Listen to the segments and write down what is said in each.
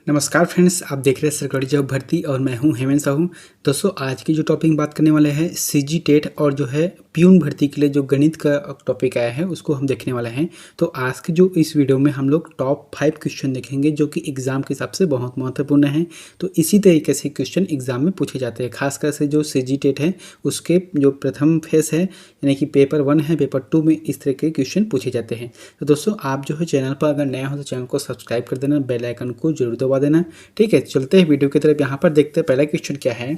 नमस्कार फ्रेंड्स, आप देख रहे हैं सरकारी जॉब भर्ती और मैं हूं हेमंत साहू। दोस्तों, आज की जो टॉपिक बात करने वाले हैं सीजी टेट और जो है प्यून भर्ती के लिए जो गणित का टॉपिक आया है उसको हम देखने वाले हैं। तो आज की जो इस वीडियो में हम लोग टॉप 5 क्वेश्चन देखेंगे जो कि एग्जाम के हिसाब से बहुत महत्वपूर्ण हैं। तो इसी तरीके से क्वेश्चन एग्जाम में पूछे जाते हैं, खासकर से जो सीजी टेट है उसके जो प्रथम फेस है यानी कि पेपर 1 है, पेपर 2 में इस तरह के क्वेश्चन पूछे जाते हैं। तो दोस्तों, आप जो है चैनल पर अगर नया हो तो चैनल को सब्सक्राइब कर देना, बेल आइकन को जरूर दबा देना। ठीक है, चलते हैं वीडियो की तरफ। यहाँ पर देखते हैं पहला क्वेश्चन क्या है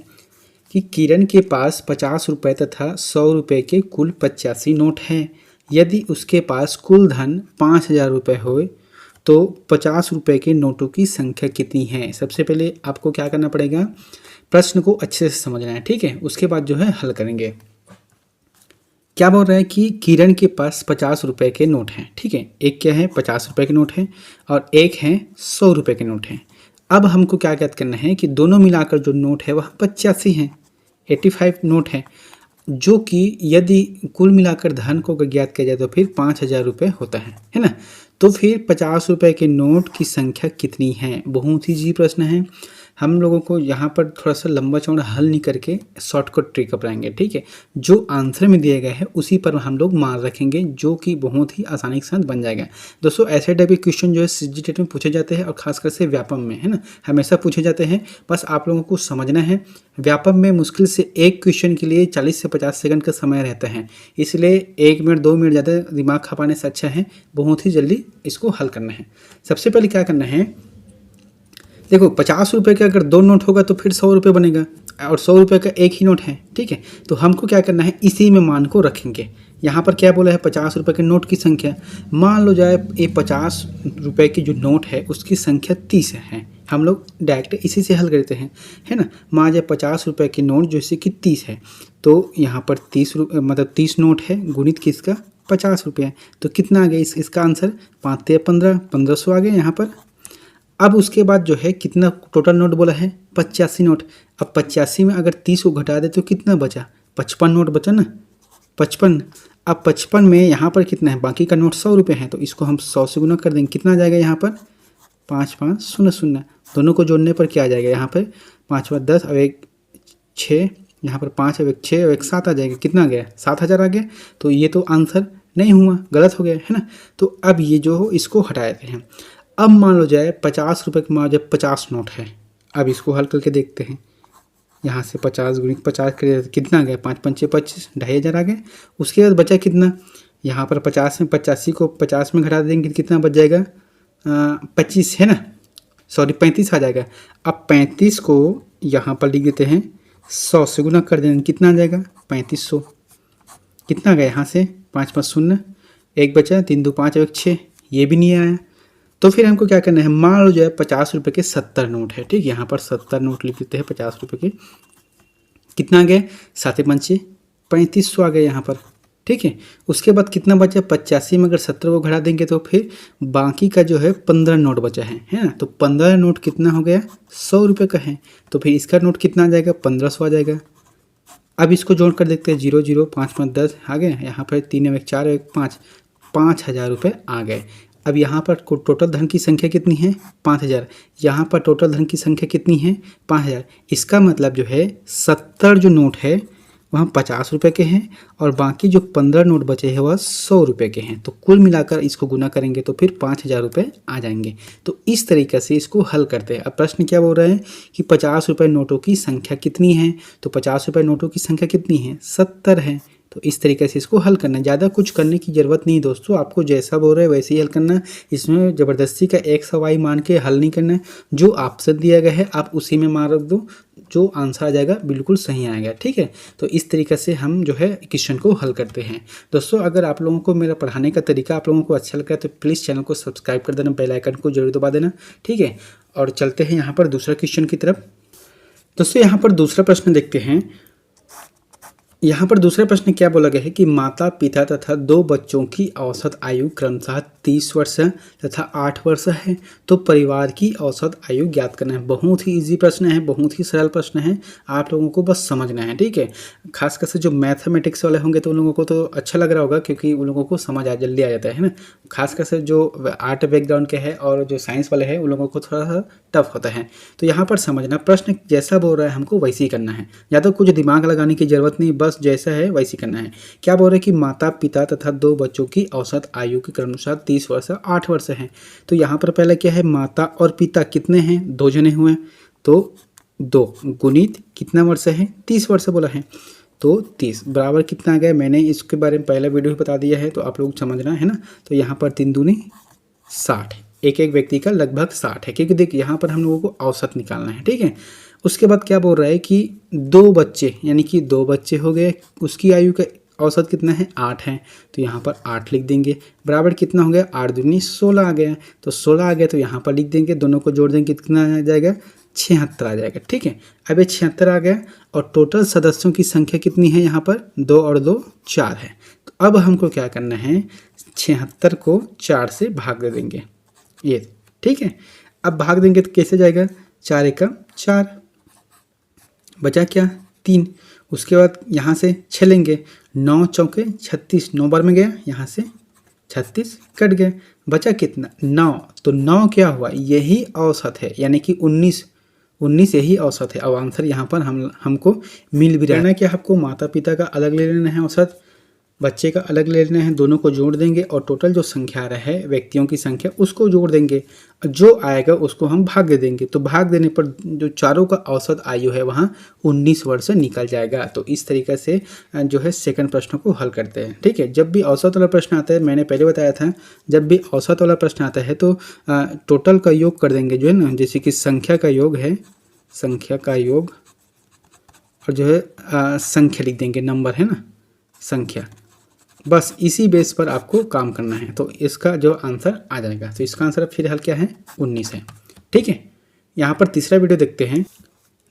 कि किरण के पास 50 रुपये तथा 100 रुपये के कुल 85 नोट हैं। यदि उसके पास कुल धन 5000 रुपये हो तो 50 रुपये के नोटों की संख्या कितनी है। सबसे पहले आपको क्या करना पड़ेगा, प्रश्न को अच्छे से समझना है। ठीक है, उसके बाद जो है हल करेंगे। क्या बोल रहा है कि किरण के पास 50 रुपये के नोट हैं। ठीक है, एक क्या है 50 रुपये के नोट हैं और एक है 100 रुपये के नोट हैं। अब हमको क्या ज्ञात करना है कि दोनों मिलाकर जो नोट है वह 85 हैं, 85 नोट हैं, जो कि यदि कुल मिलाकर धन को ज्ञात किया जाए तो फिर 5000 रुपये होता है ना। तो फिर 50 रुपये के नोट की संख्या कितनी है। बहुत ही इजी प्रश्न है। हम लोगों को यहाँ पर थोड़ा सा लंबा चौड़ा हल नहीं करके शॉर्टकट ट्रिक अपनाएंगे। ठीक है, जो आंसर में दिया गया है उसी पर हम लोग मान रखेंगे, जो कि बहुत ही आसानी के साथ बन जाएगा। दोस्तों, ऐसे टाइप के क्वेश्चन जो है सीजी टेट में पूछे जाते हैं और खासकर से व्यापम में, है ना, हमेशा पूछे जाते हैं। बस आप लोगों को समझना है, व्यापम में मुश्किल से एक क्वेश्चन के लिए 40 से 50 सेकंड का समय रहता है, इसलिए 1 मिनट 2 मिनट ज़्यादा दिमाग खपाने से अच्छा है बहुत ही जल्दी इसको हल करना है। सबसे पहले क्या करना है, देखो 50 रुपये का अगर 2 नोट होगा तो फिर 100 रुपये बनेगा और 100 रुपये का एक ही नोट है। ठीक है, तो हमको क्या करना है, इसी में मान को रखेंगे। यहाँ पर क्या बोला है, 50 रुपये के नोट की संख्या मान लो जाए ये 50 रुपये की जो नोट है उसकी संख्या 30 है। हम लोग डायरेक्ट इसी से हल करते हैं, है ना। मान जाए 50 रुपये की नोट जैसे कि 30 है, तो यहाँ पर 30 मतलब 30 नोट है गुणित किसका 50 रुपये, तो कितना आ गया इसका आंसर 5 ते 15, 1500 आ गया यहाँ पर। अब उसके बाद जो है कितना टोटल नोट बोला है 85 नोट। अब 85 में अगर 30 को घटा दे तो कितना बचा, 55 नोट बचा ना, 55। अब 55 में यहाँ पर कितना है, बाकी का नोट 100 रुपये है, तो इसको हम 100 से गुना कर देंगे। कितना आ जाएगा यहाँ पर 5 5 0 0, दोनों को जोड़ने पर क्या आ जाएगा, यहाँ पर 5 5 10 और 1 6, यहाँ पर 5 और 1 6 और 1 7 आ जाएगा। कितना आ गया 7000 आ गया। तो ये तो आंसर नहीं हुआ, गलत हो गया, है ना। तो अब ये जो हो इसको हटा देते हैं। अब मान लो जाए 50 रुपये के मान जाए 50 नोट है। अब इसको हल करके देखते हैं, यहाँ से 50 गुणित 50 कर कितना आ गया 5 5 25, 2500 आ गया। उसके बाद बचा कितना, यहाँ पर 50 में 85 को 50 में घटा देंगे कितना बच जाएगा 25, है ना, सॉरी 35 आ जाएगा। अब 35 को यहाँ पर लिख देते हैं, 100 से गुना कर देंगे कितना आ जाएगा 3500। कितना आ गया यहाँ से 5 5 0, एक बचा 3 2 5 और 1 6, ये भी नहीं आया। तो फिर हमको क्या करना है, मान लो जो है 50 रुपये के 70 नोट है। ठीक, यहाँ पर 70 नोट लिख देते हैं 50 रुपये के। कितना आ गया 7 5 3500 आ गया यहाँ पर। ठीक है, उसके बाद कितना बचा 85 में अगर 70 को घटा देंगे तो फिर बाकी का जो है 15 नोट बचा है ना। तो 15 नोट कितना हो गया 100 रुपये का है, तो फिर इसका नोट कितना आ जाएगा 1500 आ जाएगा। अब इसको जोड़ कर देखते हैं, 0 0 5 5 10 आ गए, यहाँ पर 3 1 4 1 5, 5000 रुपये आ गए। अब यहाँ पर टोटल धन की संख्या कितनी है 5000, यहाँ पर टोटल धन की संख्या कितनी है 5000। इसका मतलब जो है 70 जो नोट है वह 50 रुपये के हैं और बाकी जो 15 नोट बचे हैं वह 100 रुपये के हैं। तो कुल मिलाकर इसको गुना करेंगे तो फिर 5000 रुपये आ जाएंगे। तो इस तरीके से इसको हल करते हैं। अब प्रश्न क्या बोल रहे हैं कि 50 रुपये नोटों की संख्या कितनी है, तो 50 रुपये नोटों की संख्या कितनी है 70 है। तो इस तरीके से इसको हल करना है, ज़्यादा कुछ करने की ज़रूरत नहीं दोस्तों, आपको जैसा बोल रहे हैं वैसे ही हल करना है। इसमें ज़बरदस्ती का x और y मान के हल नहीं करना है। जो ऑप्शन दिया गया है आप उसी में मान रख दो, जो आंसर आ जाएगा बिल्कुल सही आएगा। ठीक है, तो इस तरीके से हम जो है क्वेश्चन को हल करते हैं। दोस्तों, अगर आप लोगों को मेरा पढ़ाने का तरीका आप लोगों को अच्छा लगा तो प्लीज़ चैनल को सब्सक्राइब कर देना, बेल आइकन को जरूर दबा देना। ठीक है, और चलते हैं यहाँ पर दूसरा क्वेश्चन की तरफ। दोस्तों, यहाँ पर दूसरा प्रश्न देखते हैं। यहाँ पर दूसरा प्रश्न क्या बोला गया है कि माता पिता तथा 2 बच्चों की औसत आयु क्रमशः 30 वर्ष तथा 8 वर्ष है, तो परिवार की औसत आयु ज्ञात करना है। बहुत ही इजी प्रश्न है, बहुत ही सरल प्रश्न है, आप लोगों को बस समझना है, ठीक है। खासकर से जो मैथमेटिक्स वाले होंगे तो उन लोगों को तो अच्छा लग रहा होगा, क्योंकि उन लोगों को समझ जल्दी आ जाता है ना। खासकर से जो आर्ट बैकग्राउंड के हैं और जो साइंस वाले हैं उन लोगों को थोड़ा सा टफ होता है। तो यहाँ पर समझना, प्रश्न जैसा बोल रहा है हमको वैसे ही करना है, या तो कुछ दिमाग लगाने की जरूरत नहीं, बस जैसा है वैसे ही करना है। क्या बोल रहे हैं कि माता पिता तथा 2 बच्चों की औसत आयु के क्रमानुसार 30 वर्ष 8 वर्ष है। तो यहाँ पर पहले क्या है, माता और पिता कितने हैं, 2 जने हुए, तो 2 गुणित कितना वर्ष है, 30 वर्ष बोला है, तो 30 बराबर कितना आ गया, मैंने इसके बारे में पहले वीडियो में बता दिया है, तो आप लोग समझना है ना। तो यहाँ पर 3 दूनी 60, एक एक व्यक्ति का लगभग 60 है, क्योंकि देखिए यहाँ पर हम लोगों को औसत निकालना है, ठीक है। उसके बाद क्या बोल रहा है कि 2 बच्चे, यानी कि 2 बच्चे हो गए, उसकी आयु का औसत कितना है, 8 है, तो यहाँ पर 8 लिख देंगे, बराबर कितना हो गया, 8 दूनी 16 आ गया, तो 16 आ गया, तो यहाँ पर लिख देंगे, दोनों को जोड़ देंगे, कितना आ जाएगा, 76 आ जाएगा, ठीक है। अब ये 76 आ गया, और टोटल सदस्यों की संख्या कितनी है, यहाँ पर 2 और 2 4 है। तो अब हमको क्या करना है, 76 को 4 से भाग दे देंगे, ये ठीक है। अब भाग देंगे तो कैसे जाएगा, 4 एकम 4, बचा क्या 3, उसके बाद यहाँ से छलेंगे, 9 चौके 36, 9 बार में गया, यहाँ से 36 कट गया, बचा कितना 9, तो 9 क्या हुआ, यही औसत है, यानी कि 19 यही औसत है। अब आंसर यहाँ पर हमको मिल भी रहा है कि आपको माता पिता का अलग ले लेना है औसत, बच्चे का अलग ले लेना है, दोनों को जोड़ देंगे और टोटल जो संख्या आ रहा है व्यक्तियों की संख्या उसको जोड़ देंगे, जो आएगा उसको हम भाग दे देंगे। तो भाग देने पर जो चारों का औसत आयु है वहाँ 19 वर्ष निकल जाएगा। तो इस तरीके से जो है सेकंड प्रश्न को हल करते हैं, ठीक है। जब भी औसत वाला प्रश्न आता है, मैंने पहले बताया था, जब भी औसत वाला प्रश्न आता है तो टोटल का योग कर देंगे, जो है ना, जैसे कि संख्या का योग है, संख्या का योग, और जो है संख्या लिख देंगे, नंबर है ना, संख्या, बस इसी बेस पर आपको काम करना है। तो इसका जो आंसर आ जाएगा, तो इसका आंसर फिर हल क्या है, 19 है, ठीक है। यहाँ पर तीसरा वीडियो देखते हैं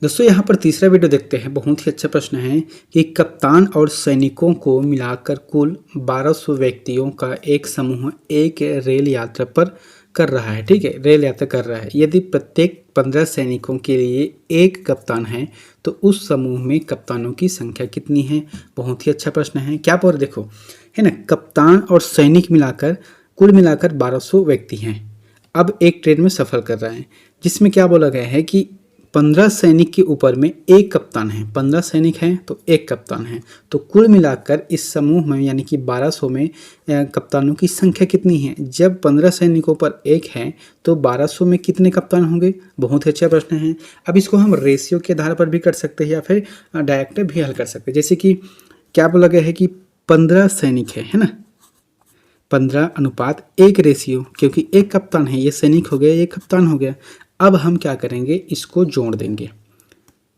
दोस्तों, यहाँ पर तीसरा वीडियो देखते हैं, बहुत ही अच्छा प्रश्न है कि कप्तान और सैनिकों को मिलाकर कुल 1200 व्यक्तियों का एक समूह एक रेल यात्रा पर कर रहा है, ठीक है, रेल यात्रा कर रहा है। यदि प्रत्येक 15 सैनिकों के लिए एक कप्तान है तो उस समूह में कप्तानों की संख्या कितनी है। बहुत ही अच्छा प्रश्न है। क्या पर देखो है ना, कप्तान और सैनिक मिलाकर कुल मिलाकर 1200 व्यक्ति हैं। अब एक ट्रेन में सफ़र कर रहा है, जिसमें क्या बोला गया है कि 15 सैनिक के ऊपर में एक कप्तान है, 15 सैनिक हैं तो एक कप्तान है, तो कुल मिलाकर इस समूह में यानी कि 1200 में कप्तानों की संख्या कितनी है। जब 15 सैनिकों पर एक है तो 1200 में कितने कप्तान होंगे। बहुत अच्छा प्रश्न है। अब इसको हम रेशियो के आधार पर भी कर सकते हैं या फिर डायरेक्ट भी हल कर सकते हैं। जैसे कि क्या बोला गया है कि 15 सैनिक है ना, 15:1 रेशियो, क्योंकि एक कप्तान है, ये सैनिक हो गया, ये कप्तान हो गया। अब हम क्या करेंगे, इसको जोड़ देंगे,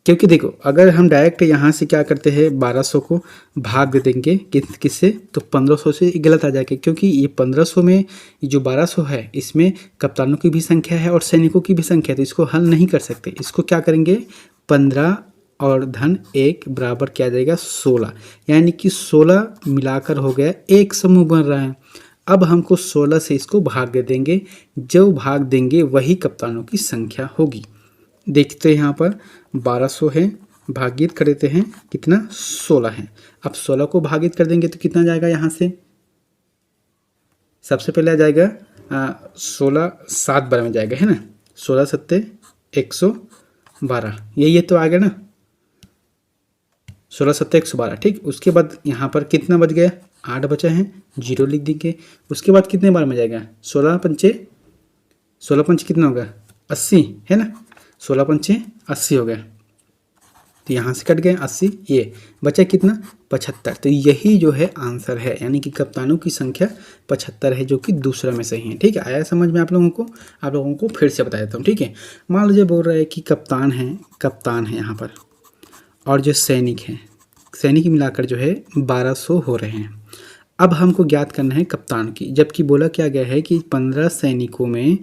क्योंकि देखो अगर हम डायरेक्ट यहाँ से क्या करते हैं 1200 को भाग दे देंगे किससे, तो 1500 से गलत आ जाएगा, क्योंकि ये 1500 में जो 1200 है इसमें कप्तानों की भी संख्या है और सैनिकों की भी संख्या है, तो इसको हल नहीं कर सकते। इसको क्या करेंगे, 15 और धन 1 बराबर क्या जाएगा 16, यानी कि 16 मिलाकर हो गया एक समूह बन रहा है। अब हमको 16 से इसको भाग दे देंगे, जो भाग देंगे वही कप्तानों की संख्या होगी। देखते हैं यहाँ पर 1200 है, भागित कर देते हैं कितना 16 है। अब 16 को भागित कर देंगे तो कितना जाएगा, यहाँ से सबसे पहले आ जाएगा 16 7 बार में जाएगा, है ना, 16 7 112, ये तो आ गया ना, 16 7 112, ठीक। उसके बाद यहाँ पर कितना बच गया, 8 बचा है, 0 लिख देंगे। उसके बाद कितने बार में जाएगा, 16 पंचे कितना होगा 80, है ना, 16 पंचे 80 हो गया, तो यहाँ से कट गए 80, ये बचा कितना 75। तो यही जो है आंसर है, यानी कि कप्तानों की संख्या 75 है, जो कि दूसरा में सही है, ठीक है। आया समझ में आप लोगों को फिर से बता देता हूँ, ठीक है। मान लीजिए बोल रहा है कि कप्तान है यहाँ पर, और जो सैनिक मिलाकर जो है 1200 हो रहे हैं। अब हमको ज्ञात करना है कप्तान की, जबकि बोला क्या गया है कि 15 सैनिकों में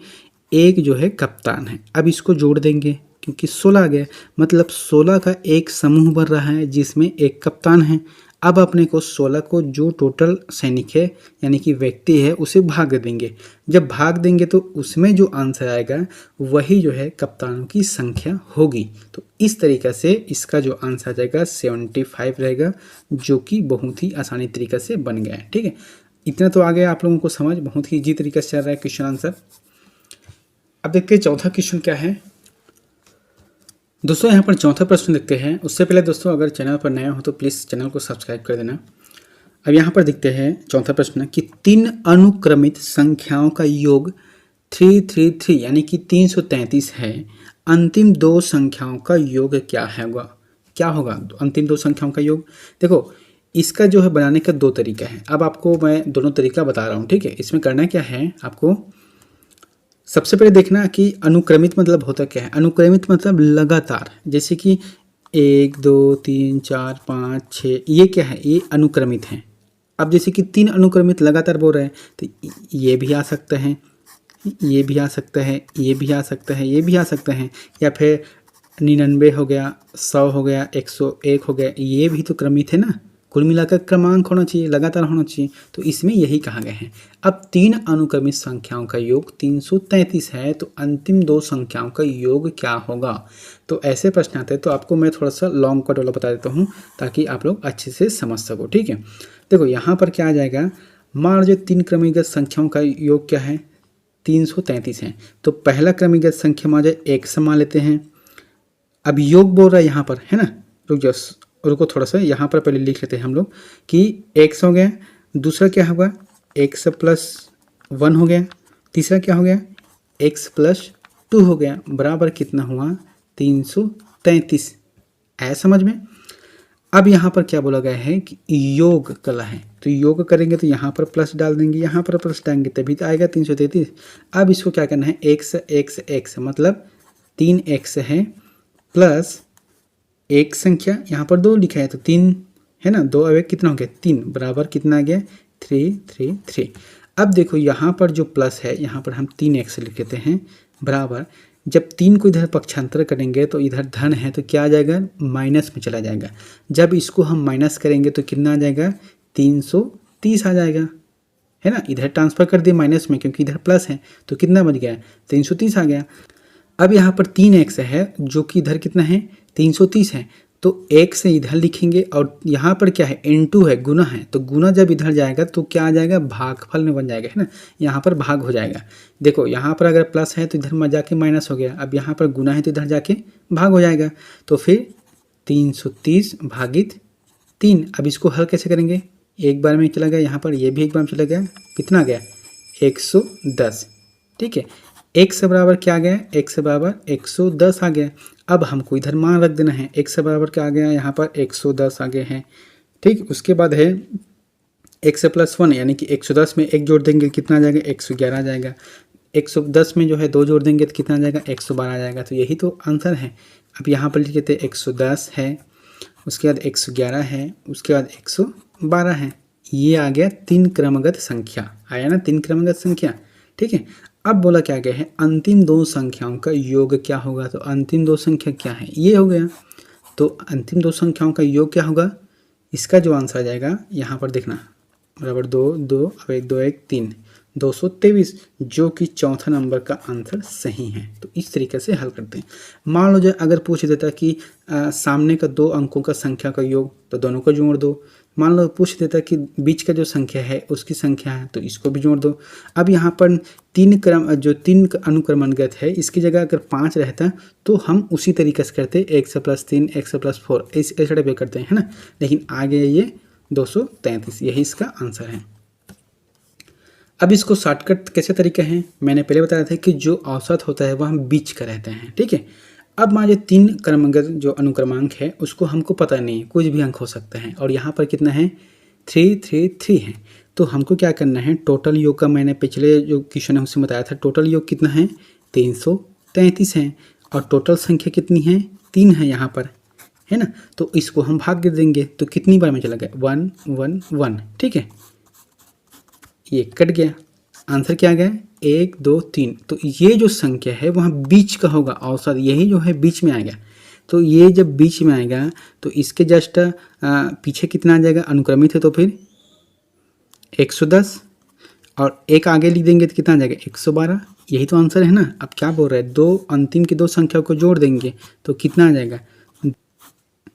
एक जो है कप्तान है। अब इसको जोड़ देंगे क्योंकि 16 आ गया, मतलब 16 का एक समूह बन रहा है जिसमें एक कप्तान है। अब अपने को 16 को जो टोटल सैनिक है यानी कि व्यक्ति है उसे भाग देंगे। जब भाग देंगे तो उसमें जो आंसर आएगा वही जो है कप्तानों की संख्या होगी। तो इस तरीक़े से इसका जो आंसर आ जाएगा 75 रहेगा, जो कि बहुत ही आसानी तरीक़े से बन गया है। ठीक है, इतना तो आ गया आप लोगों को समझ, बहुत ही ईजी तरीके से चल रहा है क्वेश्चन आंसर। अब देखते हैं चौथा क्वेश्चन क्या है। दोस्तों यहाँ पर चौथा प्रश्न देखते हैं। उससे पहले दोस्तों अगर चैनल पर नया हो तो प्लीज़ चैनल को सब्सक्राइब कर देना। अब यहाँ पर देखते हैं चौथा प्रश्न कि 3 अनुक्रमित संख्याओं का योग 333 यानी कि 333 है। अंतिम 2 संख्याओं का योग क्या होगा अंतिम 2 संख्याओं का योग। देखो इसका जो है बनाने का 2 तरीका है। अब आपको मैं दोनों तरीका बता रहा हूँ। ठीक है, इसमें करना क्या है, आपको सबसे पहले देखना कि अनुक्रमित मतलब होता क्या है। अनुक्रमित मतलब लगातार, जैसे कि 1 2 3 4 5 6, ये क्या है, ये अनुक्रमित है। अब जैसे कि 3 अनुक्रमित लगातार बोल रहे हैं तो ये भी आ सकता है, ये भी आ सकता है, ये भी आ सकता है, ये भी आ सकता है, या फिर 99 हो गया, 100 हो गया, 101 हो गया, ये भी तो क्रमित है ना। कुल मिलाकर क्रमांक होना चाहिए, लगातार होना चाहिए। तो इसमें यही कहा गया है। अब 3 अनुक्रमित संख्याओं का योग 333 है, तो अंतिम 2 संख्याओं का योग क्या होगा। तो ऐसे प्रश्न आते हैं तो आपको मैं थोड़ा सा लॉन्ग कट वाला बता देता हूँ ताकि आप लोग अच्छे से समझ सको। ठीक है, देखो यहाँ पर क्या आ जाएगा, मान लीजिए 3 क्रमिक संख्याओं का योग क्या है, 333 है। तो पहला क्रमिक संख्या मान जाए 1 से मान लेते हैं। अब योग बोल रहा है यहाँ पर, है ना। रुको थोड़ा सा, यहाँ पर पहले लिख लेते हैं हम लोग कि x हो गया, दूसरा क्या होगा x प्लस 1 हो गया, तीसरा क्या हो गया x प्लस 2 हो गया, बराबर कितना हुआ 333। है समझ में। अब यहाँ पर क्या बोला गया है कि योग कला है, तो योग करेंगे तो यहाँ पर प्लस डाल देंगे, यहाँ पर प्लस डालेंगे तभी तो आएगा 333। अब इसको क्या करना है, x मतलब 3x है प्लस एक संख्या यहाँ पर 2 लिखा है तो 3 है ना, 2 अब कितना हो गया 3, बराबर कितना आ गया 333। अब देखो यहाँ पर जो प्लस है यहाँ पर हम 3x लिख लेते हैं, बराबर जब 3 को इधर पक्षांतर करेंगे तो इधर धन है तो क्या आ जाएगा, माइनस में चला जाएगा। जब इसको हम माइनस करेंगे तो कितना आ जाएगा 330 आ जाएगा, है ना। इधर ट्रांसफर कर दिए माइनस में क्योंकि इधर प्लस है, तो कितना बच गया 330 आ गया। अब यहाँ पर 3x है जो कि इधर कितना है 330 है, तो एक से इधर लिखेंगे और यहाँ पर क्या है n2 है, गुना है, तो गुना जब इधर जाएगा तो क्या आ जाएगा, भागफल में बन जाएगा, है ना। यहाँ पर भाग हो जाएगा। देखो यहाँ पर अगर प्लस है तो इधर में जाके माइनस हो गया, अब यहाँ पर गुना है तो इधर जाके भाग हो जाएगा। तो फिर 330 भागित 3। अब इसको हल कैसे करेंगे, एक बार में चला गया, यहाँ पर ये भी एक बार में चला गया, कितना आ गया 110। ठीक है, x बराबर क्या आ गया, x बराबर 110 आ गया। अब हमको इधर मान रख देना है, x बराबर क्या आ गया, यहाँ पर 110 आ गए हैं। ठीक, उसके बाद है x प्लस 1 यानी कि 110 में 1 जोड़ देंगे कितना आ जाएगा 111 आ जाएगा। 110 में जो है 2 जोड़ देंगे तो कितना आ जाएगा 112 आ जाएगा। तो यही तो आंसर है। अब यहाँ पर लिख लेते 110 है, उसके बाद 111 है, उसके बाद 112 है। ये आ गया 3 क्रमगत संख्या, आया ना 3 क्रमगत संख्या। ठीक है, अब बोला क्या गया है, अंतिम 2 संख्याओं का योग क्या होगा। तो अंतिम 2 संख्या क्या है, ये हो गया। तो अंतिम 2 संख्याओं का योग क्या होगा, इसका जो आंसर आ जाएगा यहाँ पर देखना, बराबर 2 2 अब 1 2 1 3 223, जो कि चौथा नंबर का आंसर सही है। तो इस तरीके से हल करते हैं। मान लो जो अगर पूछ देता कि सामने का 2 अंकों का संख्या का योग, तो दोनों को जोड़ दो। मान लो पूछ देता कि बीच का जो संख्या है उसकी संख्या है, तो इसको भी जोड़ दो। अब यहाँ पर 3 अनुक्रमणगत है, इसकी जगह अगर 5 रहता तो हम उसी तरीके से करते, x प्लस 3 x प्लस 4 इस टाइप पे करते हैं, है ना। लेकिन आ गया ये 233, यही इसका आंसर है। अब इसको शॉर्टकट कैसे तरीका है, मैंने पहले बताया था कि जो औसत होता है वह बीच का रहता है। ठीक है, अब मान लीजिए 3 क्रमगत जो अनुक्रमांक है उसको हमको पता नहीं, कुछ भी अंक हो सकता है, और यहाँ पर कितना है 333 है। तो हमको क्या करना है, टोटल योग का मैंने पिछले जो क्वेश्चन है उसमें बताया था, टोटल योग कितना है 333 है, और टोटल संख्या कितनी है 3 है यहाँ पर, है ना। तो इसको हम भाग देंगे तो कितनी बार में चला गया 1 1 1। ठीक है, ये कट गया, आंसर क्या आ गया 1 2 3। तो ये जो संख्या है वहाँ बीच का होगा, औसत यही जो है बीच में आ गया। तो ये जब बीच में आएगा तो इसके जस्ट पीछे कितना आ जाएगा, अनुक्रमित है तो फिर 110 और एक आगे लिख देंगे तो कितना आ जाएगा 112। यही तो आंसर है ना। अब क्या बोल रहे हैं, दो अंतिम की दो संख्या को जोड़ देंगे तो कितना आ जाएगा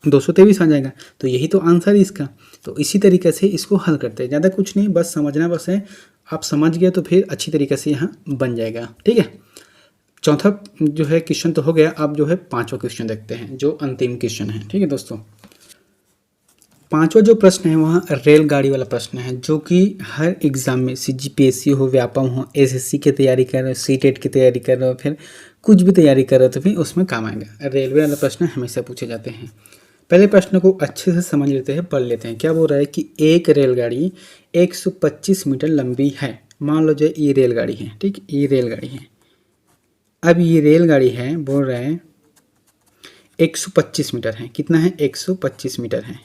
223 आ जाएगा। तो यही तो आंसर है इसका। तो इसी तरीके से इसको हल करते हैं, ज़्यादा कुछ नहीं, बस समझना बस है। आप समझ गए तो फिर अच्छी तरीके से यहाँ बन जाएगा। ठीक है, चौथा जो है क्वेश्चन तो हो गया। अब जो है पांचवा क्वेश्चन देखते हैं जो अंतिम क्वेश्चन है। ठीक है दोस्तों, पांचवा जो प्रश्न है वहाँ रेलगाड़ी वाला प्रश्न है, जो कि हर एग्ज़ाम में CGPSC हो, व्यापम हो, SSC की तैयारी कर रहे हो, CTET की तैयारी कर रहे हो, फिर कुछ भी तैयारी कर रहे हो तो फिर उसमें काम आएगा। रेलवे वाला प्रश्न हमेशा पूछे जाते हैं। पहले प्रश्न को अच्छे से समझ लेते हैं, पढ़ लेते हैं। क्या बोल रहा है कि एक रेलगाड़ी 125 मीटर लंबी है। मान लो जो ये रेलगाड़ी है, ठीक, ये रेलगाड़ी है। अब ये रेलगाड़ी है, बोल रहे हैं 125 मीटर है। कितना है, 125 मीटर है।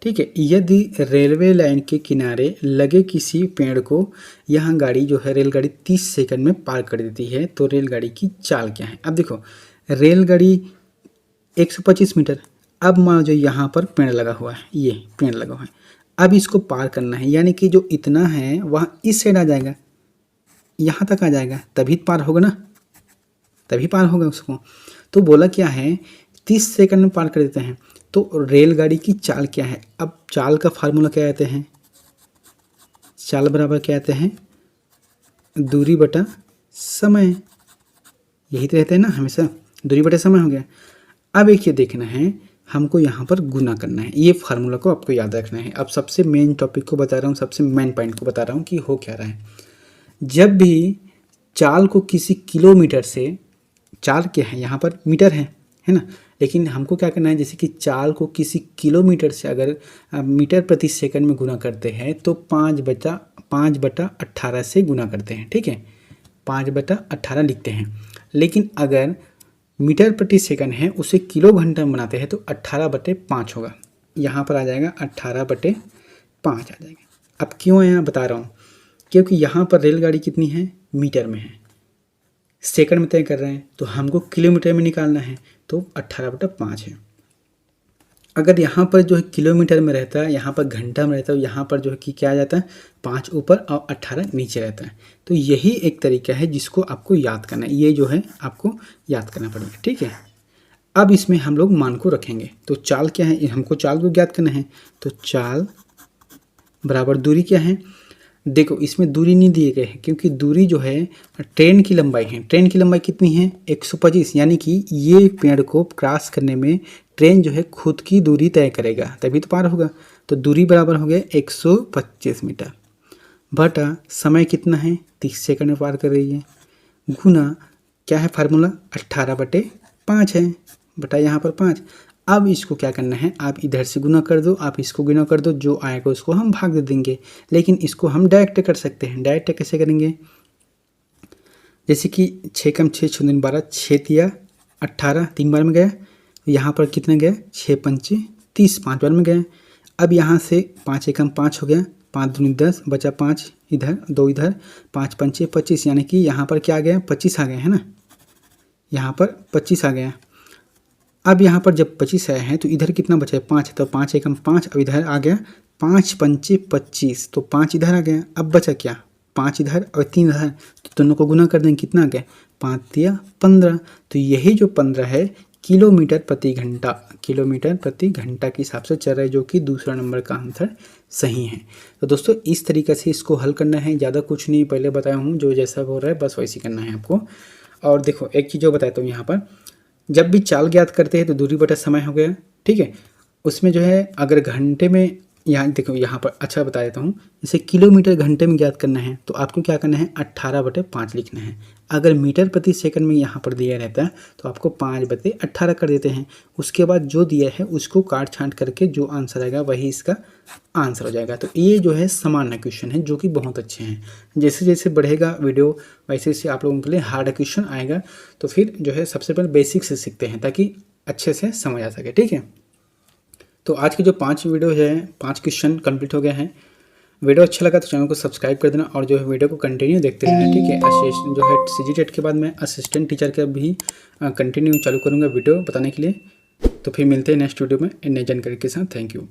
ठीक है, यदि रेलवे लाइन के किनारे लगे किसी पेड़ को यहाँ गाड़ी जो है रेलगाड़ी 30 सेकंड में पार कर देती है तो रेलगाड़ी की चाल क्या है। अब देखो, रेलगाड़ी 125 मीटर, अब मान लो यहाँ पर पेड़ लगा हुआ है, ये पेड़ लगा हुआ है। अब इसको पार करना है, यानी कि जो इतना है वहाँ इस साइड आ जाएगा, यहाँ तक आ जाएगा, तभी पार होगा ना, तभी पार होगा उसको। तो बोला क्या है, 30 सेकंड में पार कर देते हैं। तो रेलगाड़ी की चाल क्या है। अब चाल का फार्मूला क्या कहते हैं, चाल बराबर क्या कहते हैं, दूरी बटा समय। यही तो रहता है ना हमेशा, दूरी बटा समय हो गया। अब एक ये देखना है, हमको यहाँ पर गुना करना है। ये फार्मूला को आपको याद रखना है। अब सबसे मेन टॉपिक को बता रहा हूँ, सबसे मेन पॉइंट को बता रहा हूँ कि हो क्या रहा है। जब भी चाल को किसी किलोमीटर से, चाल क्या है यहाँ पर मीटर है ना, लेकिन हमको क्या करना है, जैसे कि चाल को किसी किलोमीटर से अगर मीटर प्रति सेकंड में गुना करते हैं तो 5/18 से गुना करते हैं। ठीक है, 5/18 लिखते हैं। लेकिन अगर मीटर प्रति सेकंड है उसे किलो घंटा में बनाते हैं तो 18/5 होगा। यहाँ पर आ जाएगा 18/5 आ जाएगा। अब क्यों यहाँ बता रहा हूँ, क्योंकि यहाँ पर रेलगाड़ी कितनी है, मीटर में है, सेकंड में तय कर रहे हैं तो हमको किलोमीटर में निकालना है, तो 18/5 है। अगर यहाँ पर जो है किलोमीटर में रहता है, यहाँ पर घंटा में रहता है, यहाँ पर जो है कि क्या आ जाता है, 5 ऊपर और 18 नीचे रहता है। तो यही एक तरीका है जिसको आपको याद करना है, ये जो है आपको याद करना पड़ेगा। ठीक है, अब इसमें हम लोग मान को रखेंगे। तो चाल क्या है, हमको चाल को ज्ञात करना है। तो चाल बराबर दूरी क्या है, देखो इसमें दूरी नहीं दिए गए हैं क्योंकि दूरी जो है ट्रेन की लंबाई है। ट्रेन की लंबाई कितनी है, 125, यानी कि ये पेड़ को क्रॉस करने में ट्रेन जो है खुद की दूरी तय करेगा तभी तो पार होगा। तो दूरी बराबर हो गया 125 मीटर बटा समय कितना है, 30 सेकंड में पार कर रही है, गुना क्या है फार्मूला, 18/5 है, बटा यहाँ पर 5। अब इसको क्या करना है, आप इधर से गुना कर दो, आप इसको गुना कर दो, जो आएगा उसको हम भाग दे देंगे। लेकिन इसको हम डायरेक्ट कर सकते हैं। डायरेक्ट कैसे करेंगे, जैसे कि 6 कम 6 6 दूनी 12, 6 तिया 18, 3 बार में गया। यहाँ पर कितना गया, 6 पंचे 30, 5 बार में गया। अब यहाँ से 5 एकम 5 हो गया, 5 दूनी 10, बचा 5 इधर, 2 इधर, 5 पंचे 25, यानी कि यहाँ पर क्या आ गया, 25 आ गए है ना, यहाँ पर 25 आ गया। अब यहाँ पर जब 25 आया है तो इधर कितना बचा है, 5 है, तो 5 एकम 5, अब इधर आ गया 5 पंचे 25, तो 5 इधर आ गया। अब बचा क्या, 5 इधर और 3 इधर, तो दोनों को गुना कर देंगे, कितना आ गया, 5 तिया 15। तो यही जो 15 है किलोमीटर प्रति घंटा, किलोमीटर प्रति घंटा के हिसाब से चल रहा है, जो कि दूसरा नंबर का आंसर सही है। तो दोस्तों इस तरीके से इसको हल करना है, ज़्यादा कुछ नहीं, पहले बताया हूँ, जो जैसा हो रहा है बस वैसे करना है आपको। और देखो एक चीज़ जो बताता हूँ, यहाँ पर जब भी चाल ज्ञात करते हैं तो दूरी बटा समय हो गया। ठीक है, उसमें जो है अगर घंटे में, यहाँ देखो यहाँ पर अच्छा बता देता हूँ, जैसे किलोमीटर घंटे में ज्ञात करना है तो आपको क्या करना है, 18/5 लिखना है। अगर मीटर प्रति सेकंड में यहाँ पर दिया रहता है तो आपको 5/18 कर देते हैं। उसके बाद जो दिया है उसको काट छांट करके जो आंसर आएगा वही इसका आंसर हो जाएगा। तो ये जो है सामान्य क्वेश्चन है जो कि बहुत अच्छे हैं। जैसे जैसे बढ़ेगा वीडियो वैसे वैसे आप लोगों के लिए हार्ड क्वेश्चन आएगा। तो फिर जो है सबसे पहले बेसिक से सीखते हैं ताकि अच्छे से समझ आ सके। ठीक है, तो आज की जो 5 वीडियो है, 5 क्वेश्चन कंप्लीट हो गए हैं। वीडियो अच्छा लगा तो चैनल को सब्सक्राइब कर देना और जो है वीडियो को कंटिन्यू देखते रहना। ठीक है, जो है CGTET के बाद मैं असिस्टेंट टीचर का भी कंटिन्यू चालू करूँगा वीडियो बताने के लिए। तो फिर मिलते हैं नेक्स्ट वीडियो में नई जानकारी के साथ। Thank you.